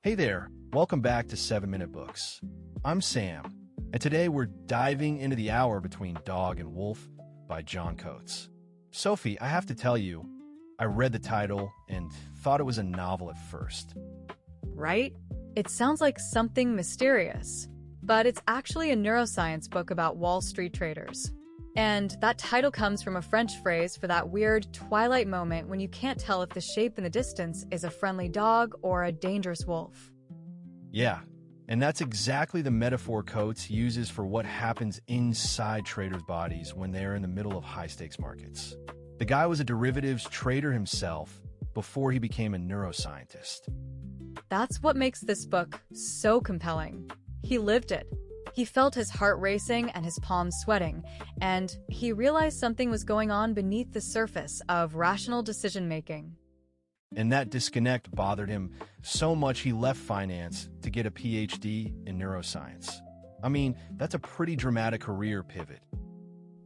Hey there, welcome back to 7 Minute Books. I'm Sam, and today we're diving into The Hour Between Dog and Wolf by John Coates. Sophie, I have to tell you, I read the title and thought it was a novel at first. Right? It sounds like something mysterious, but it's actually a neuroscience book about Wall Street traders. And that title comes from a French phrase for that weird Twilight moment when you can't tell if the shape in the distance is a friendly dog or a dangerous wolf. Yeah, and that's exactly the metaphor Coates uses for what happens inside traders' bodies when they're in the middle of high-stakes markets. The guy was a derivatives trader himself before he became a neuroscientist. That's what makes this book so compelling. He lived it. He felt his heart racing and his palms sweating, and he realized something was going on beneath the surface of rational decision-making. And that disconnect bothered him so much he left finance to get a PhD in neuroscience. I mean, that's a pretty dramatic career pivot.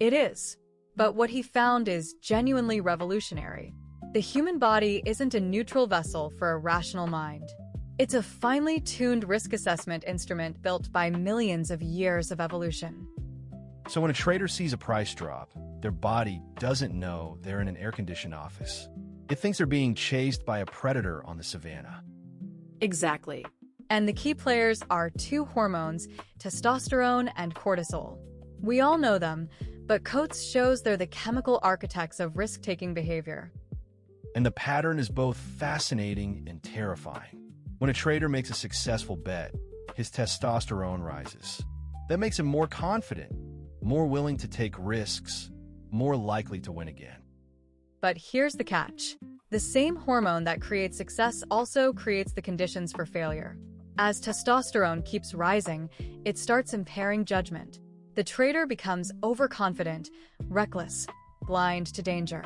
It is. But what he found is genuinely revolutionary. The human body isn't a neutral vessel for a rational mind. It's a finely tuned risk assessment instrument built by millions of years of evolution. So when a trader sees a price drop, their body doesn't know they're in an air-conditioned office. It thinks they're being chased by a predator on the savannah. Exactly. And the key players are two hormones, testosterone and cortisol. We all know them, but Coates shows they're the chemical architects of risk-taking behavior. And the pattern is both fascinating and terrifying. When a trader makes a successful bet, his testosterone rises. That makes him more confident, more willing to take risks, more likely to win again. But here's the catch. The same hormone that creates success also creates the conditions for failure. As testosterone keeps rising, it starts impairing judgment. The trader becomes overconfident, reckless, blind to danger.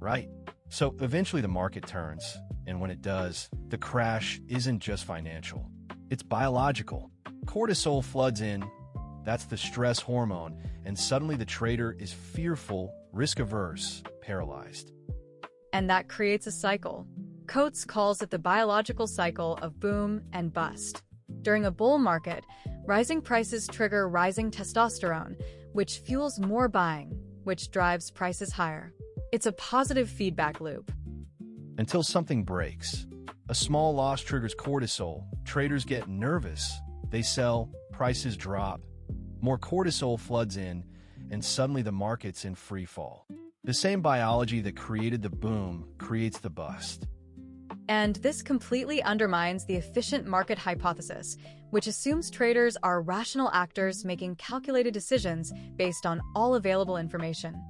Right. So eventually the market turns, and when it does, the crash isn't just financial. It's biological. Cortisol floods in, that's the stress hormone, and suddenly the trader is fearful, risk-averse, paralyzed. And that creates a cycle. Coates calls it the biological cycle of boom and bust. During a bull market, rising prices trigger rising testosterone, which fuels more buying, which drives prices higher. It's a positive feedback loop. Until something breaks. A small loss triggers cortisol. Traders get nervous. They sell, prices drop. More cortisol floods in, and suddenly the market's in free fall. The same biology that created the boom creates the bust. And this completely undermines the efficient market hypothesis, which assumes traders are rational actors making calculated decisions based on all available information.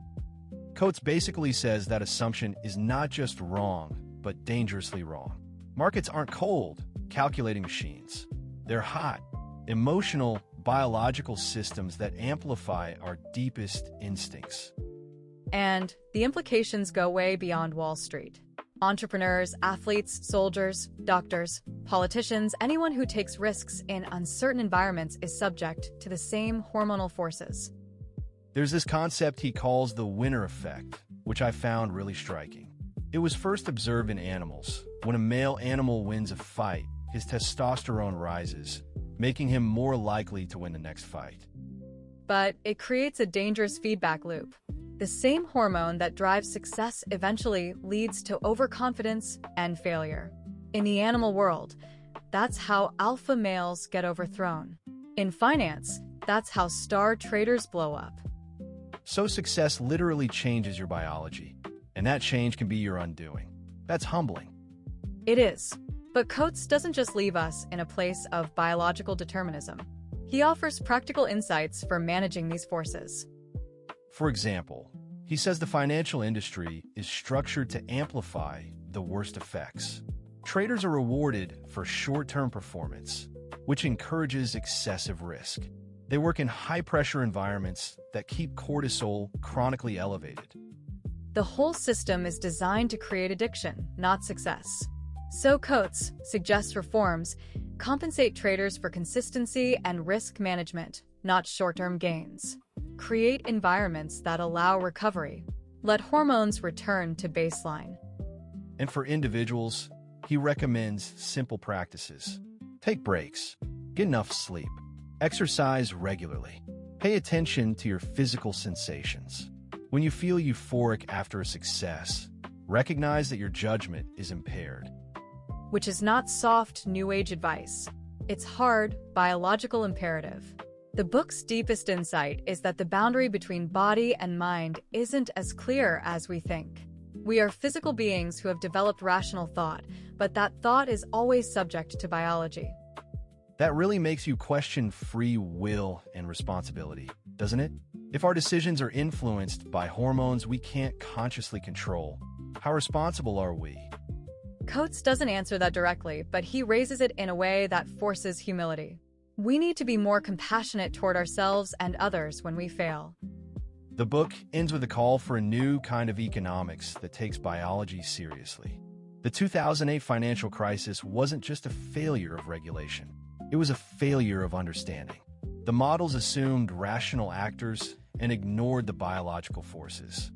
Coates basically says that assumption is not just wrong, but dangerously wrong. Markets aren't cold, calculating machines. They're hot, emotional, biological systems that amplify our deepest instincts. And the implications go way beyond Wall Street. Entrepreneurs, athletes, soldiers, doctors, politicians, anyone who takes risks in uncertain environments is subject to the same hormonal forces. There's this concept he calls the winner effect, which I found really striking. It was first observed in animals. When a male animal wins a fight, his testosterone rises, making him more likely to win the next fight. But it creates a dangerous feedback loop. The same hormone that drives success eventually leads to overconfidence and failure. In the animal world, that's how alpha males get overthrown. In finance, that's how star traders blow up. So success literally changes your biology, and that change can be your undoing. That's humbling. It is. But Coates doesn't just leave us in a place of biological determinism. He offers practical insights for managing these forces. For example, he says the financial industry is structured to amplify the worst effects. Traders are rewarded for short-term performance, which encourages excessive risk. They work in high-pressure environments that keep cortisol chronically elevated. The whole system is designed to create addiction, not success. So Coates suggests reforms compensate traders for consistency and risk management, not short-term gains. Create environments that allow recovery. Let hormones return to baseline. And for individuals, He recommends simple practices. Take breaks, get enough sleep, exercise regularly, pay attention to your physical sensations. When you feel euphoric after a success, recognize that your judgment is impaired. Which is not soft, new age advice. It's hard, biological imperative. The book's deepest insight is that the boundary between body and mind isn't as clear as we think. We are physical beings who have developed rational thought, but that thought is always subject to biology. That really makes you question free will and responsibility, doesn't it? If our decisions are influenced by hormones we can't consciously control, how responsible are we? Coates doesn't answer that directly, but he raises it in a way that forces humility. We need to be more compassionate toward ourselves and others when we fail. The book ends with a call for a new kind of economics that takes biology seriously. The 2008 financial crisis wasn't just a failure of regulation. It was a failure of understanding. The models assumed rational actors and ignored the biological forces.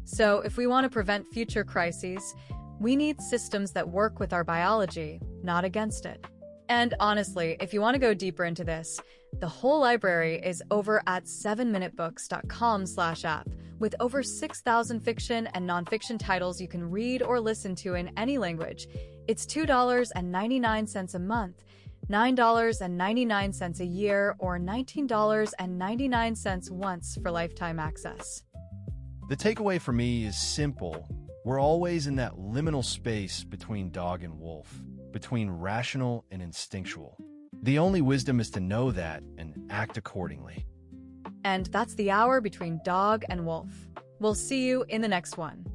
So, if we want to prevent future crises, we need systems that work with our biology, not against it. And honestly, if you want to go deeper into this, the whole library is over at 7minutebooks.com/app with over 6,000 fiction and nonfiction titles you can read or listen to in any language. It's $2.99 a month, $9.99 a year, or $19.99 once for lifetime access. The takeaway for me is simple. We're always in that liminal space between dog and wolf, between rational and instinctual. The only wisdom is to know that and act accordingly. And that's the hour between dog and wolf. We'll see you in the next one.